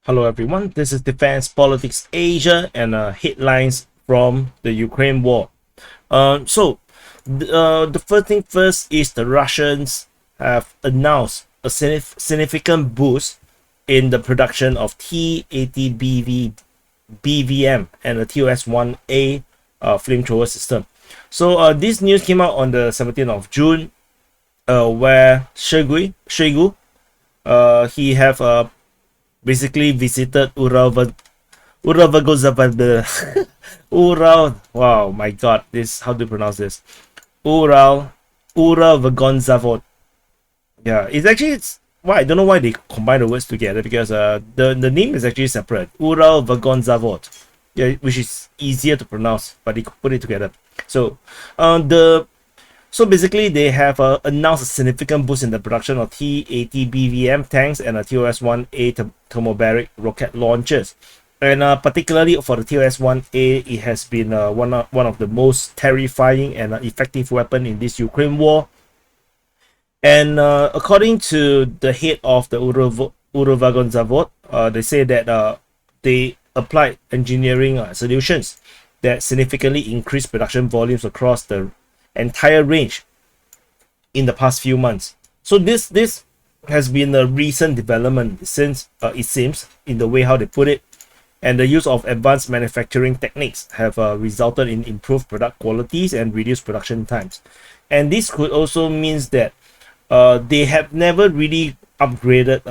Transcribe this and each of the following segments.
Hello everyone, this is Defense Politics Asia and headlines from the Ukraine war. The first thing first is the Russians have announced a significant boost in the production of T-80BVM and the TOS-1A flamethrower system. So this news came out on the 17th of June, where Shoigu he have basically visited Ural. Wow, my God, this how to pronounce this? Uralvagonzavod. Yeah, it's why I don't know why they combine the words together, because the name is actually separate. Uralvagonzavod. Yeah, which is easier to pronounce, but they put it together. So basically, they have announced a significant boost in the production of T-80BVM tanks and a TOS-1A thermobaric rocket launchers. And particularly for the TOS-1A, it has been one of the most terrifying and effective weapon in this Ukraine war. And according to the head of the Uralvagon Zavod, they say that they applied engineering solutions that significantly increased production volumes across the entire range in the past few months. So this has been a recent development since it seems, in the way how they put it, and the use of advanced manufacturing techniques have resulted in improved product qualities and reduced production times. And this could also means that they have never really upgraded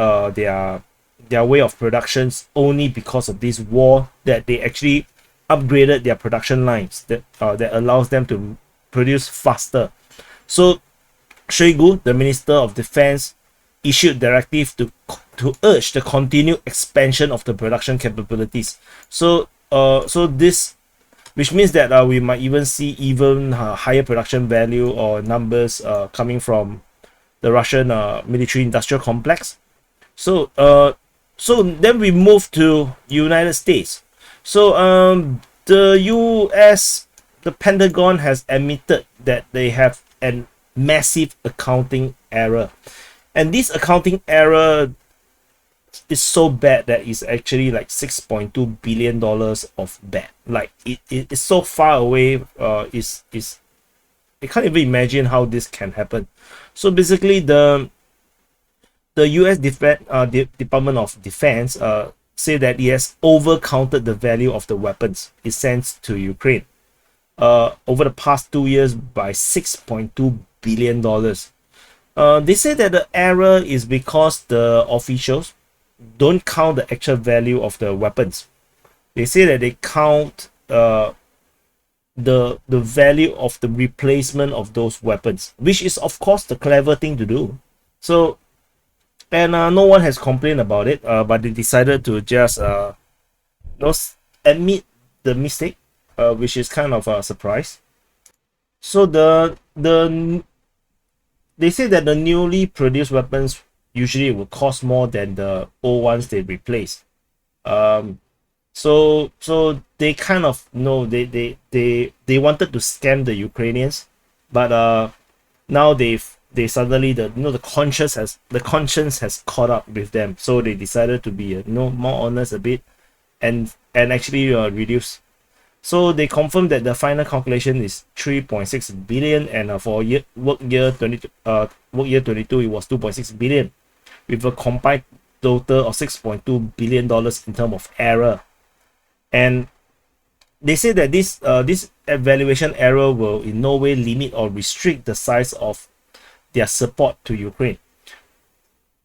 their way of productions only because of this war, that they actually upgraded their production lines that allows them to produce faster. So Shoigu, the Minister of Defense, issued directive to urge the continued expansion of the production capabilities. So this, which means that we might even see even higher production value or numbers coming from the Russian military industrial complex. So then we move to United States. So the US, the Pentagon has admitted that they have a massive accounting error, and this accounting error is so bad that it's actually like $6.2 billion of bad. Like it is so far away. Is I can't even imagine how this can happen. So basically, the U.S. Department of Defense say that it has overcounted the value of the weapons it sends to Ukraine over the past 2 years by $6.2 billion. They say that the error is because the officials don't count the actual value of the weapons. They say that they count the value of the replacement of those weapons, which is of course the clever thing to do. So, and no one has complained about it, but they decided to just admit the mistake, which is kind of a surprise. So they say that the newly produced weapons usually will cost more than the old ones they replace. So they kind of know they wanted to scam the Ukrainians, but now they suddenly the conscience has caught up with them, so they decided to be more honest a bit and actually reduce. So they confirmed that the final calculation is 3.6 billion, and for work year 22 it was 2.6 billion, with a combined total of $6.2 billion in terms of error. And they say that this evaluation error will in no way limit or restrict the size of their support to Ukraine.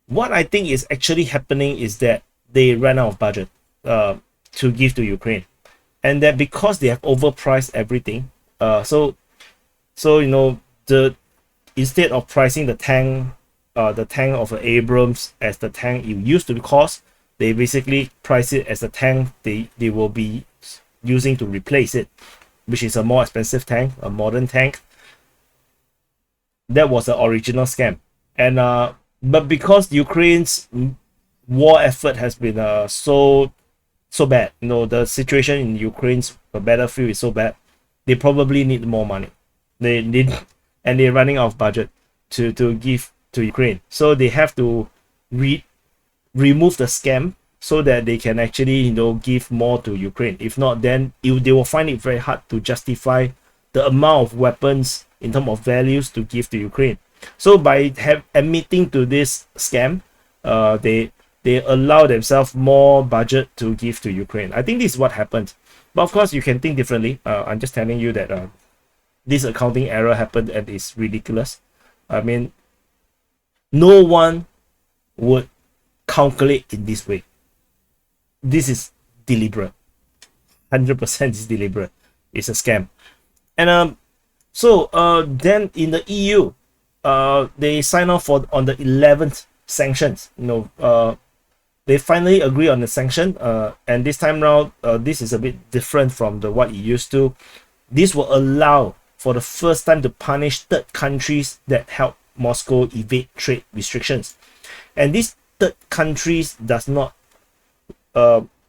What I think is actually happening is that they ran out of budget to give to Ukraine, and that because they have overpriced everything, so instead of pricing the tank of Abrams as the tank it used to cost, they basically price it as the tank they will be using to replace it, which is a more expensive tank, a modern tank. That was the original scam. And but because Ukraine's war effort has been so bad, the situation in Ukraine's battlefield is so bad, they probably need more money. And they're running out of budget to give to Ukraine, so they have to remove the scam so that they can actually give more to Ukraine. If not, then they will find it very hard to justify the amount of weapons in terms of values to give to Ukraine. So by admitting to this scam, they allow themselves more budget to give to Ukraine. I think this is what happened. But of course, you can think differently. I'm just telling you that this accounting error happened and it's ridiculous. I mean, no one would calculate in this way. This is deliberate. 100% is deliberate. It's a scam. And then in the EU, they sign off on the 11th sanctions. They finally agree on the sanction, and this time round, this is a bit different from what it used to. This will allow for the first time to punish third countries that help Moscow evade trade restrictions. And these third countries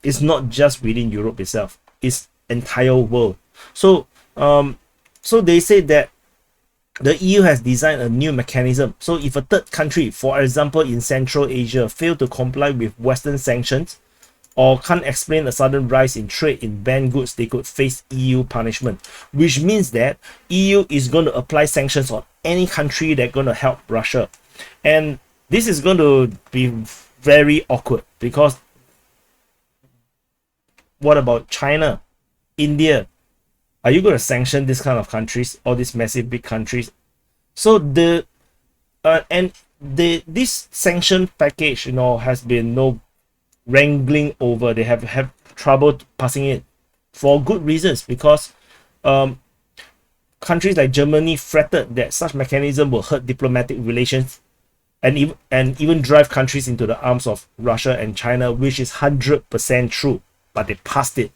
is not just within Europe itself, it's entire world. So they say that the EU has designed a new mechanism. So if a third country, for example in Central Asia, fail to comply with Western sanctions or can't explain a sudden rise in trade in banned goods, they could face EU punishment, which means that EU is going to apply sanctions on any country that's going to help Russia. And this is going to be very awkward, because what about China, India? Are you going to sanction this kind of countries, all these massive big countries? So this sanction package, has been wrangling over. They have trouble passing it for good reasons, because countries like Germany fretted that such mechanism will hurt diplomatic relations and even drive countries into the arms of Russia and China, which is 100% true. But they passed it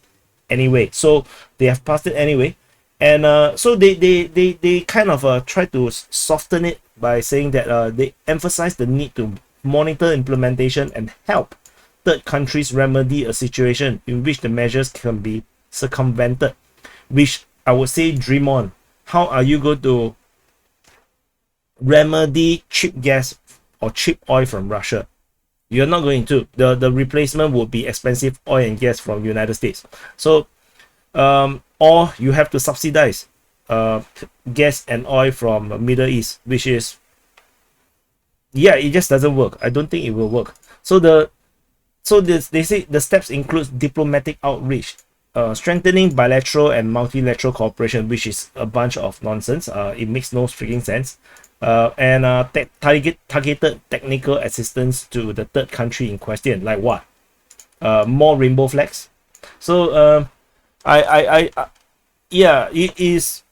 anyway. So they have passed it anyway, and so they kind of try to soften it by saying that they emphasize the need to monitor implementation and help third countries remedy a situation in which the measures can be circumvented, which I would say, dream on. How are you going to remedy cheap gas or cheap oil from Russia? You're not going to. The replacement would be expensive oil and gas from United States. So or you have to subsidize gas and oil from Middle East, which is, it just doesn't work. I don't think it will work. So they say the steps include diplomatic outreach, strengthening bilateral and multilateral cooperation, which is a bunch of nonsense. It makes no freaking sense. And targeted technical assistance to the third country in question. Like what? More rainbow flags. So it is,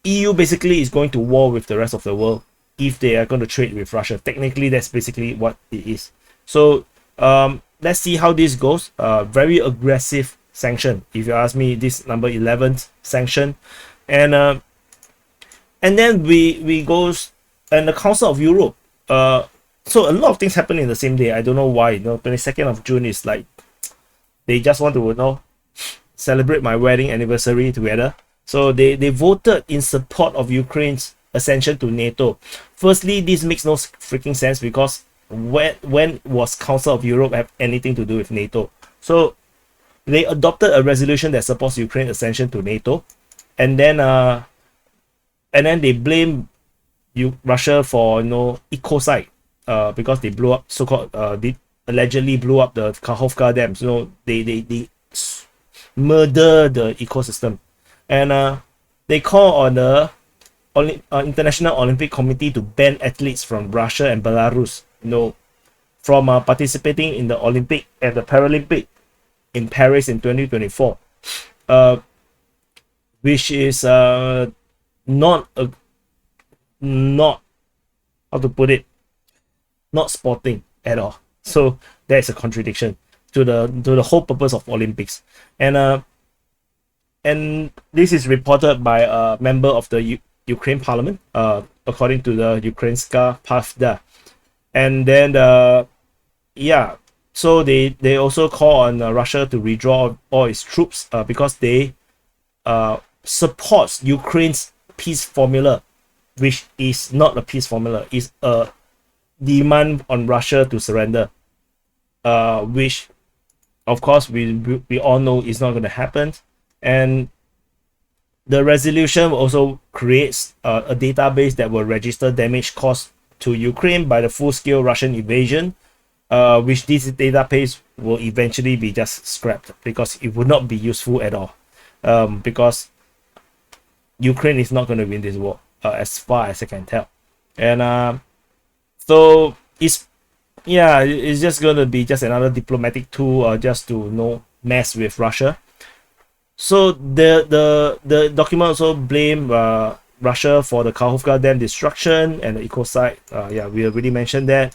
EU basically is going to war with the rest of the world if they are going to trade with Russia. Technically, that's basically what it is. So let's see how this goes. Very aggressive sanction, if you ask me. This number 11th sanction, and then we goes. And the Council of Europe, so a lot of things happen in the same day. I don't know why. 22nd of June is like, they just want to celebrate my wedding anniversary together. So they voted in support of Ukraine's accession to NATO. Firstly, this makes no freaking sense, because when was Council of Europe have anything to do with NATO? So they adopted a resolution that supports Ukraine's accession to NATO, and then they blame Russia for ecocide, because they blew up, so-called they allegedly blew up the Kakhovka dams. They murder the ecosystem, and they call on the International Olympic Committee to ban athletes from Russia and Belarus from participating in the Olympic and the Paralympic in Paris in 2024, which is not how to put it, not sporting at all. So there's a contradiction to the whole purpose of Olympics. And this is reported by a member of the Ukraine parliament, according to the Ukrainska Pravda. And then so they also call on Russia to withdraw all its troops, because they supports Ukraine's peace formula, which is not a peace formula, is a demand on Russia to surrender, which of course, we all know it's not going to happen. And the resolution also creates a database that will register damage caused to Ukraine by the full-scale Russian invasion, which this database will eventually be just scrapped because it would not be useful at all, because Ukraine is not going to win this war, as far as I can tell. And so it's just going to be just another diplomatic tool, just to mess with Russia. So the document also blame Russia for the Kakhovka Dam destruction and the ecocide. Yeah, we already mentioned that.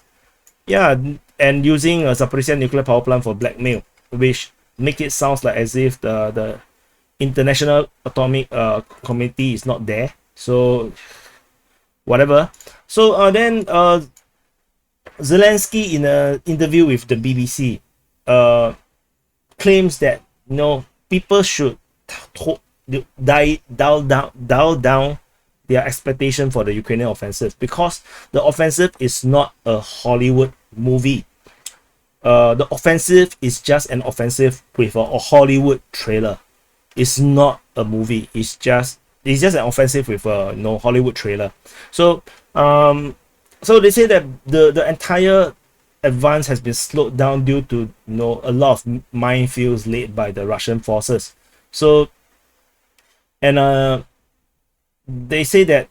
Yeah, and using a Zaporizhzhia nuclear power plant for blackmail, which make it sounds like as if the International Atomic Committee is not there. So whatever. So then Zelenskyy, in an interview with the BBC, claims that people should dial down their expectation for the Ukrainian offensive, because the offensive is not a Hollywood movie. The offensive is just an offensive with a Hollywood trailer. It's not a movie. It's just an offensive with a Hollywood trailer. So so they say that the entire advance has been slowed down due to a lot of minefields laid by the Russian forces. So and they say that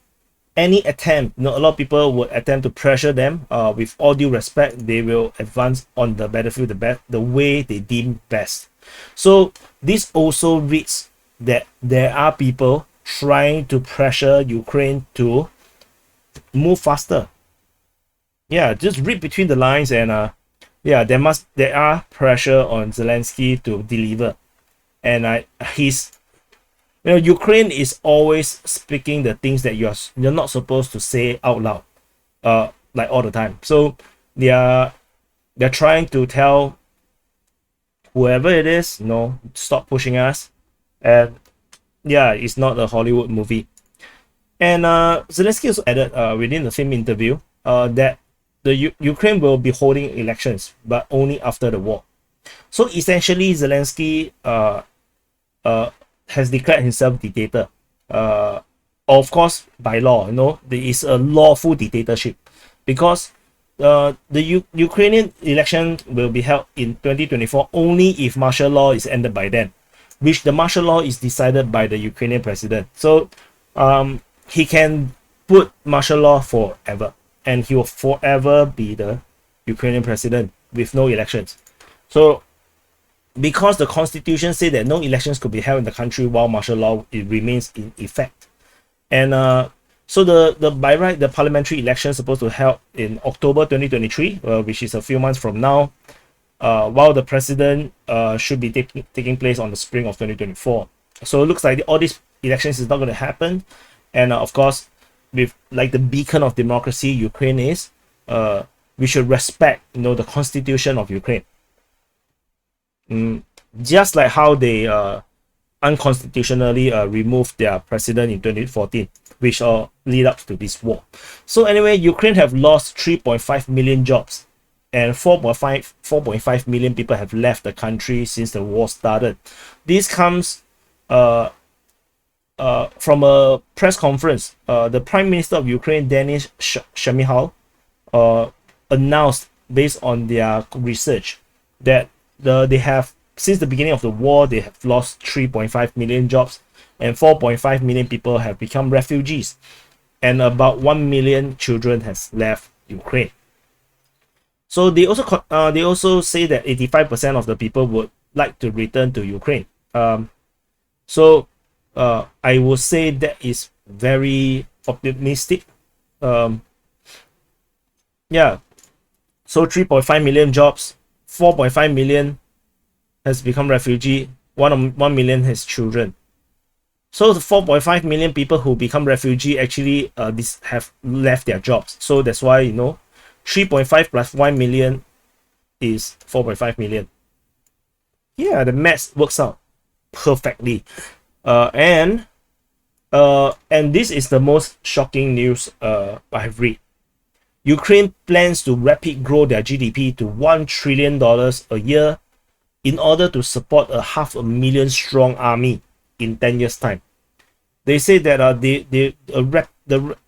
any attempt, a lot of people would attempt to pressure them. With all due respect, they will advance on the battlefield the way they deem best. So this also reads that there are people trying to pressure Ukraine to move faster. Yeah, just read between the lines, and yeah, there are pressure on Zelenskyy to deliver, and Ukraine is always speaking the things that you're not supposed to say out loud, like all the time. So they're trying to tell whoever it is, stop pushing us, and yeah, it's not a Hollywood movie. And Zelenskyy also added within the same interview that the Ukraine will be holding elections, but only after the war. So essentially, Zelenskyy has declared himself dictator. Of course, by law, there is a lawful dictatorship, because the Ukrainian election will be held in 2024 only if martial law is ended by then, which the martial law is decided by the Ukrainian president. So he can put martial law forever, and he will forever be the Ukrainian president with no elections. So because the constitution said that no elections could be held in the country while martial law remains in effect, and so by right, the parliamentary election is supposed to held in October 2023, which is a few months from now, while the president should be taking place on the spring of 2024. So it looks like all these elections is not going to happen, and of course, with like the beacon of democracy Ukraine is, we should respect the constitution of Ukraine. Just like how they unconstitutionally removed their president in 2014, which lead up to this war. So anyway, Ukraine have lost 3.5 million jobs, and 4.5 million people have left the country since the war started. This comes from a press conference. The Prime Minister of Ukraine, Denis Shmyhal, announced, based on their research, that they have, since the beginning of the war, they have lost 3.5 million jobs, and 4.5 million people have become refugees, and about 1 million children has left Ukraine. So they also say that 85% of the people would like to return to Ukraine. So I would say that is very optimistic. Yeah. So 3.5 million jobs, 4.5 million has become refugee, 1 million has children. So the 4.5 million people who become refugee actually have left their jobs. So that's why 3.5 plus 1 million is 4.5 million. Yeah, the math works out perfectly. And this is the most shocking news I've read. Ukraine plans to rapidly grow their GDP to $1 trillion a year in order to support a 500,000 strong army in 10 years time. They say that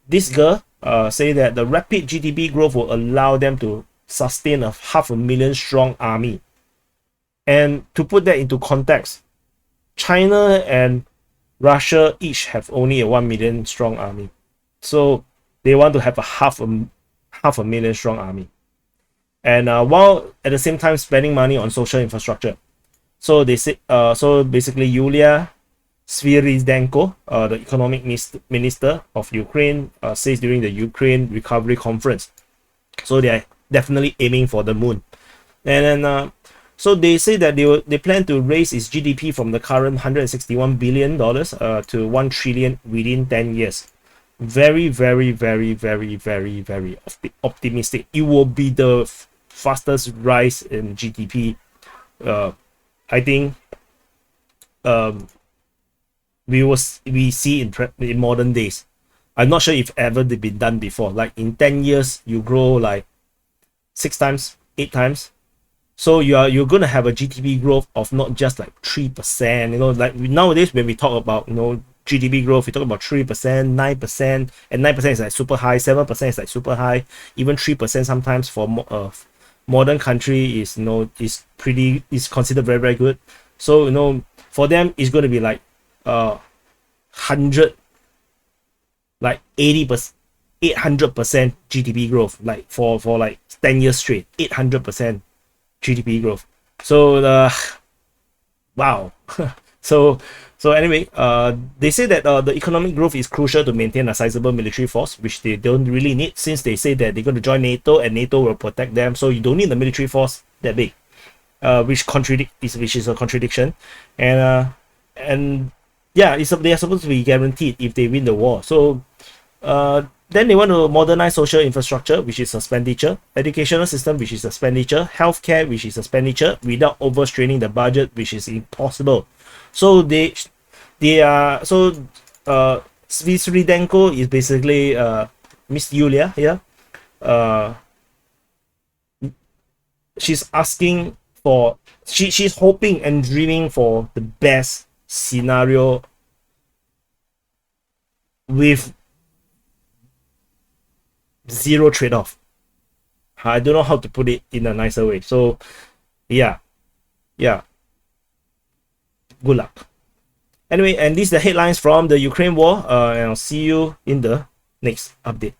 this girl say that the rapid GDP growth will allow them to sustain a 500,000 strong army. And to put that into context, China and Russia each have only a 1 million strong army. So they want to have a half a million strong army. And while at the same time spending money on social infrastructure. So they say so basically Yulia Sviridenko, the economic minister of Ukraine, says during the Ukraine Recovery Conference. So they are definitely aiming for the moon. And then so they say that they plan to raise its GDP from the current $161 billion to 1 trillion within 10 years. Very, very, very, very, very, very optimistic. It will be the fastest rise in GDP. I think we see in modern days. I'm not sure if ever they've been done before. Like in 10 years, you grow like 6 times, 8 times. So you're gonna have a GDP growth of not just like 3%. You know, like nowadays when we talk about GDP growth, we talk about 3%, 9%, and 9% is like super high, 7% is like super high, even 3% sometimes for modern country is is considered very, very good. So for them it's going to be like 100, like 80%, 800% GDP growth, like for like 10 years straight, 800% GDP growth. So wow. So anyway, they say that the economic growth is crucial to maintain a sizable military force, which they don't really need, since they say that they're going to join NATO and NATO will protect them. So you don't need the military force that big, which is a contradiction. And yeah, they are supposed to be guaranteed if they win the war. So then they want to modernize social infrastructure, which is expenditure, educational system, which is expenditure, healthcare, which is expenditure, without overstraining the budget, which is impossible. So Sviridenko is basically Miss Yulia here. She's asking for, she's hoping and dreaming for the best scenario with zero trade-off. I don't know how to put it in a nicer way. So yeah, good luck. Anyway, and these are the headlines from the Ukraine war, and I'll see you in the next update.